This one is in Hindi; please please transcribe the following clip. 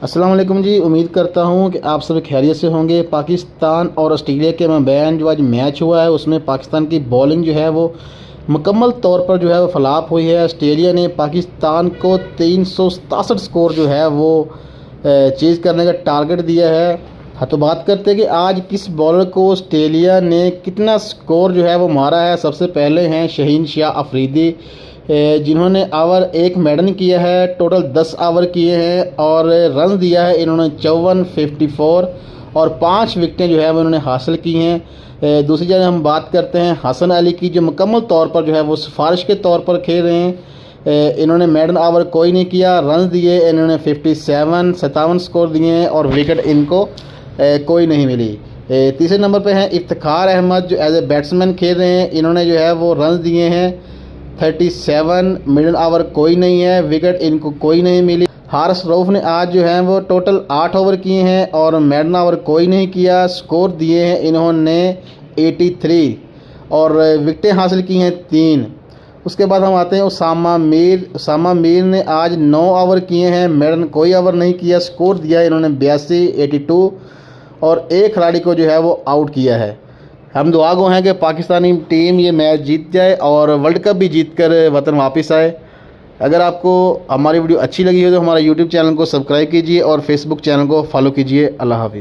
अस्सलाम वालेकुम जी। उम्मीद करता हूँ कि आप सभी खैरियत से होंगे। पाकिस्तान और ऑस्ट्रेलिया के माबैन जो आज मैच हुआ है उसमें पाकिस्तान की बॉलिंग जो है वो मुकम्मल तौर पर जो है वो फ्लॉप हुई है। ऑस्ट्रेलिया ने पाकिस्तान को 367 स्कोर जो है वो चेज़ करने का टारगेट दिया है। हाँ, तो बात करते हैं कि आज किस बॉलर को ऑस्ट्रेलिया ने कितना स्कोर जो है वो मारा है। सबसे पहले हैं शहीन शाह अफरीदी, जिन्होंने ओवर एक मेडन किया है, टोटल 10 ओवर किए हैं और रन दिया है इन्होंने 54, 54 और 5 विकेटें जो है वो इन्होंने हासिल की हैं। दूसरी जगह हम बात करते हैं हसन अली की, जो मुकम्मल तौर पर जो है वो सिफारिश के तौर पर खेल रहे हैं। इन्होंने मेडन ओवर कोई नहीं किया, रन दिए इन्होंने 57 स्कोर दिए हैं और विकेट इनको कोई नहीं मिली। तीसरे नंबर पे हैं इफ्तिखार अहमद, जो एज ए बैट्समैन खेल रहे हैं। इन्होंने जो है वो रन दिए हैं 37, मिडन ओवर कोई नहीं है, विकेट इनको कोई नहीं मिली। हारिस रऊफ ने आज जो है वो टोटल 8 ओवर किए हैं और मेडन ओवर कोई नहीं किया। स्कोर दिए हैं इन्होंने 83 और विकेटें हासिल की हैं 3। उसके बाद हम आते हैं उसामा मीर ने आज 9 ओवर किए हैं, मेडन कोई ओवर नहीं किया। स्कोर दिया है इन्होंने 82, 82 और एक खिलाड़ी को जो है वो आउट किया है। हम दुआ गो हैं कि पाकिस्तानी टीम ये मैच जीत जाए और वर्ल्ड कप भी जीत कर वतन वापस आए। अगर आपको हमारी वीडियो अच्छी लगी हो तो हमारा यूट्यूब चैनल को सब्सक्राइब कीजिए और फेसबुक चैनल को फॉलो कीजिए। अल्लाह हाफिज़।